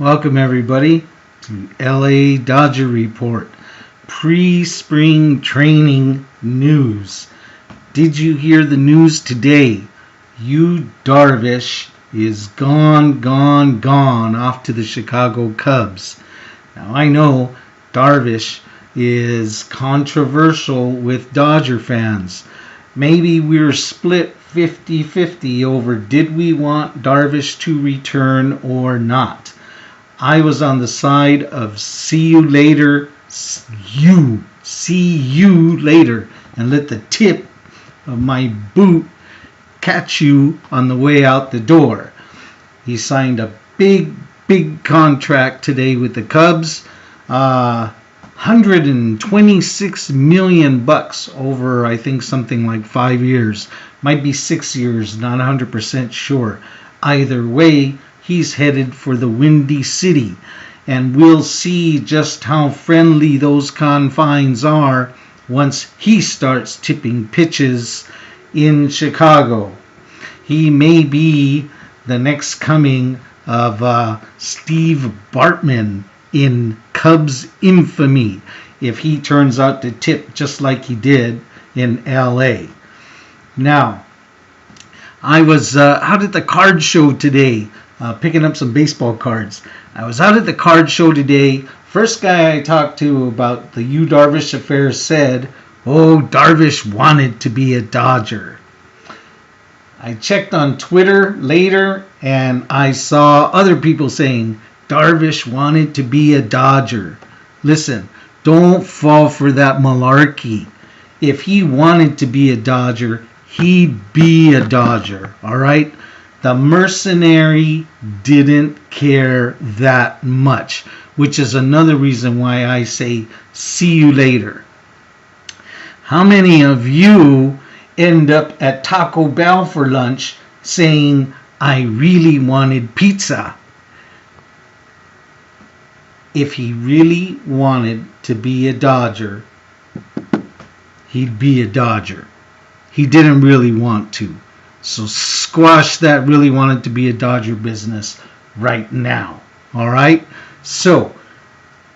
Welcome everybody to LA Dodger Report pre-spring training news. Did you hear the news today? Darvish is gone off to the Chicago Cubs. Now I know Darvish is controversial with Dodger fans. Maybe we're split 50-50 over did we want Darvish to return or not. I was on the side of see you later, see you later, and let the tip of my boot catch you on the way out the door. He signed a big contract today with the Cubs. $126 million over, I think, something like 5 years. Might be 6 years, not 100% sure. Either way, he's headed for the Windy City, and we'll see just how friendly those confines are once he starts tipping pitches in Chicago. He may be the next coming of Steve Bartman in Cubs infamy if he turns out to tip just like he did in LA. Now, I was out at the card show today, picking up some baseball cards. I was out at the card show today. First guy I talked to about the Darvish affair said, Darvish wanted to be a Dodger. I checked on Twitter later and I saw other people saying Darvish wanted to be a Dodger. Listen, don't fall for that malarkey. If he wanted to be a Dodger, he'd be a Dodger, all right? The mercenary didn't care that much, which is another reason why I say see you later. How many of you end up at Taco Bell for lunch saying, I really wanted pizza? If he really wanted to be a Dodger, he'd be a Dodger. He didn't really want to. So squash that really wanted to be a Dodger business right now. All right? So,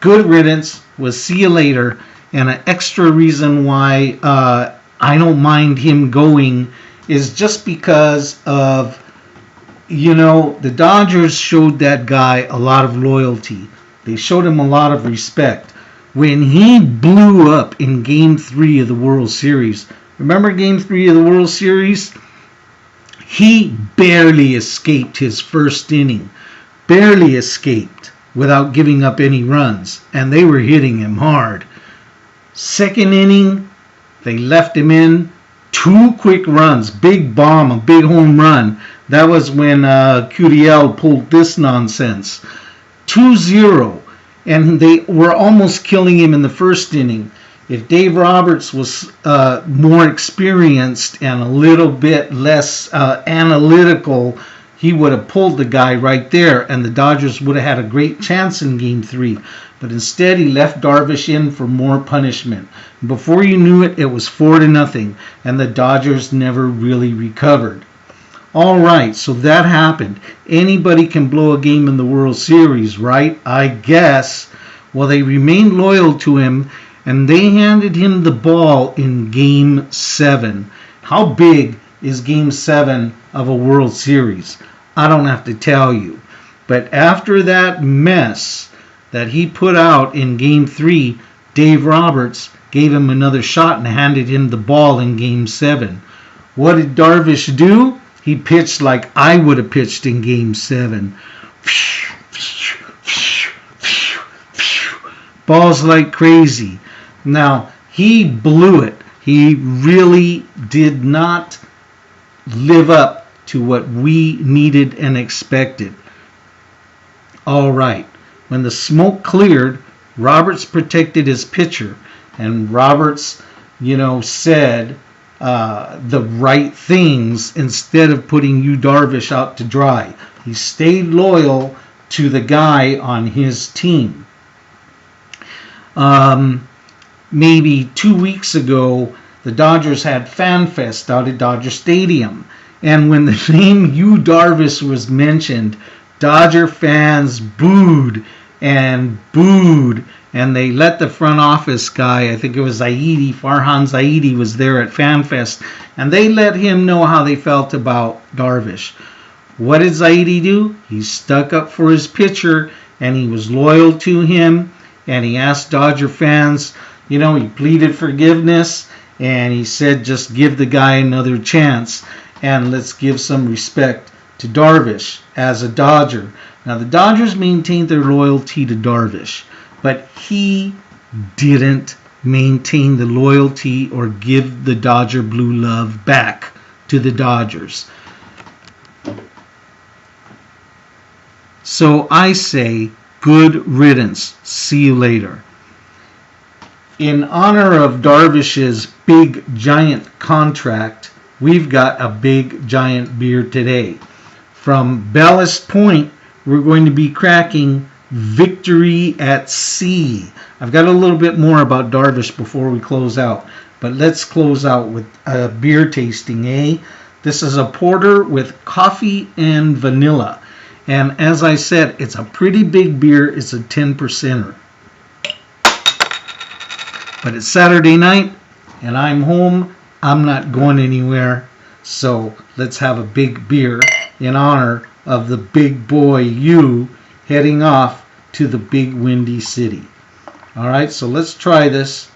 good riddance. We'll see you later. And an extra reason why I don't mind him going is just because of, the Dodgers showed that guy a lot of loyalty. They showed him a lot of respect. When he blew up in Game 3 of the World Series, remember Game 3 of the World Series? He barely escaped his first inning. Barely escaped without giving up any runs. And they were hitting him hard. Second inning, they left him in. 2 quick runs. Big bomb, a big home run. That was when Curiel pulled this nonsense. 2-0. And they were almost killing him in the first inning. If Dave Roberts was more experienced and a little bit less analytical, he would have pulled the guy right there, and the Dodgers would have had a great chance in Game 3. But instead, he left Darvish in for more punishment. Before you knew it, it was 4-0, and the Dodgers never really recovered. All right, so that happened. Anybody can blow a game in the World Series, right? I guess. Well, they remained loyal to him, and they handed him the ball in Game 7. How big is Game 7 of a World Series? I don't have to tell you. But after that mess that he put out in Game 3, Dave Roberts gave him another shot and handed him the ball in Game 7. What did Darvish do? He pitched like I would have pitched in Game 7. Balls like crazy. Now, he blew it. He really did not live up to what we needed and expected. All right. When the smoke cleared, Roberts protected his pitcher. And Roberts, said the right things instead of putting Darvish out to dry. He stayed loyal to the guy on his team. Maybe 2 weeks ago, the Dodgers had Fan Fest out at Dodger Stadium. And when the name Darvish was mentioned, Dodger fans booed and booed, and they let the front office guy, I think it was Farhan Zaidi was there at FanFest, and they let him know how they felt about Darvish. What did Zaidi do? He stuck up for his pitcher, and he was loyal to him, and he asked Dodger fans, he pleaded forgiveness, and he said just give the guy another chance, and let's give some respect to Darvish as a Dodger. Now, the Dodgers maintained their loyalty to Darvish, but he didn't maintain the loyalty or give the Dodger blue love back to the Dodgers. So I say, good riddance. See you later. In honor of Darvish's big giant contract, we've got a big giant beer today. From Ballast Point, we're going to be cracking Victory at Sea. I've got a little bit more about Darvish before we close out, but let's close out with a beer tasting, eh? This is a porter with coffee and vanilla. And as I said, it's a pretty big beer. It's a 10%er. But it's Saturday night, and I'm home. I'm not going anywhere. So let's have a big beer in honor of the big boy you heading off to the big windy city. All right, so let's try this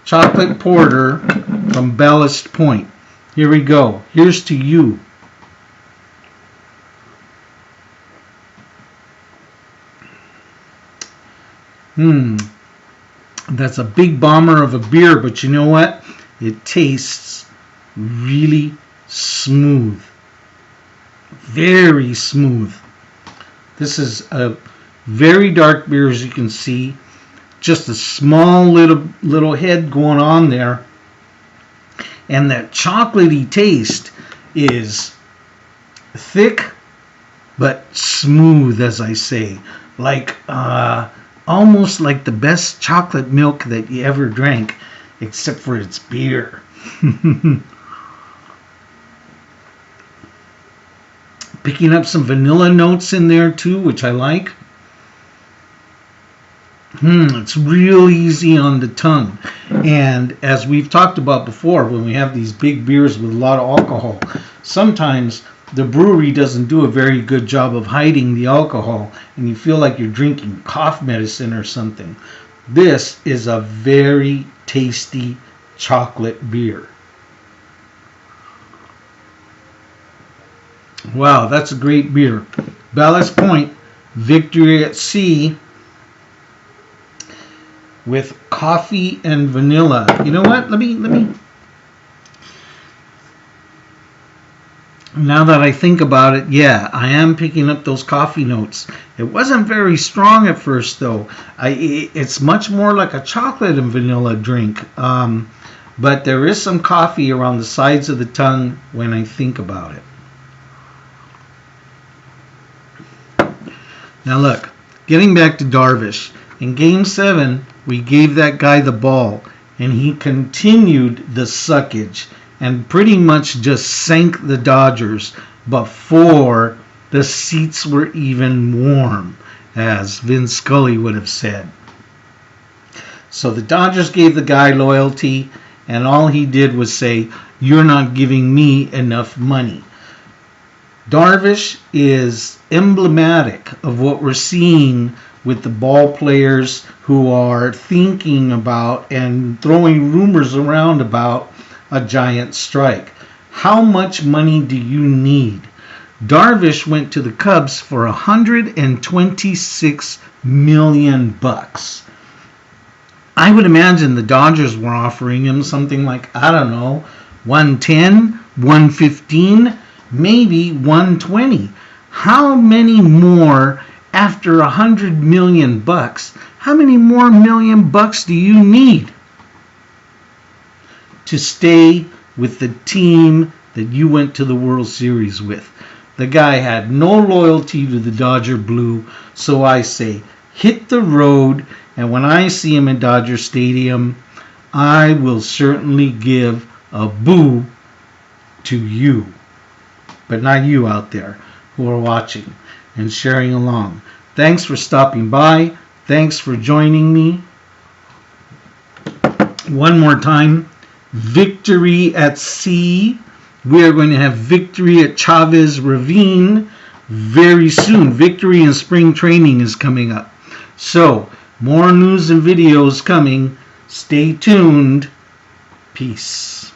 chocolate porter from Ballast Point. Here we go. Here's to you. That's a big bomber of a beer, but you know what? It tastes really smooth. Very smooth. This is a very dark beer, as you can see. Just a small little head going on there. And that chocolatey taste is thick but smooth, as I say. Like almost like the best chocolate milk that you ever drank, except for its beer. Picking up some vanilla notes in there too, which I like. It's real easy on the tongue. And as we've talked about before, when we have these big beers with a lot of alcohol, sometimes the brewery doesn't do a very good job of hiding the alcohol, and you feel like you're drinking cough medicine or something. This is a very tasty chocolate beer. Wow, that's a great beer. Ballast Point, Victory at Sea, with coffee and vanilla. You know what? Let me. Now that I think about it, yeah, I am picking up those coffee notes. It wasn't very strong at first, though. It's much more like a chocolate and vanilla drink. But there is some coffee around the sides of the tongue when I think about it. Now look, getting back to Darvish. In Game 7, we gave that guy the ball, and he continued the suckage and pretty much just sank the Dodgers before the seats were even warm, as Vin Scully would have said. So the Dodgers gave the guy loyalty, and all he did was say, "You're not giving me enough money." Darvish is emblematic of what we're seeing with the ball players who are thinking about and throwing rumors around about a giant strike. How much money do you need? Darvish went to the Cubs for $126 million. I would imagine the Dodgers were offering him something like, I don't know, 110, 115, maybe 120. How many more after $100 million? How many more $1 million do you need to stay with the team that you went to the World Series with? The guy had no loyalty to the Dodger Blue, so I say hit the road, and when I see him in Dodger Stadium, I will certainly give a boo to you. But not you out there. who are watching and sharing along. Thanks for stopping by. Thanks for joining me. One more time, victory at sea. We are going to have victory at Chavez Ravine very soon. Victory in spring training is coming up. So, more news and videos coming. Stay tuned. Peace.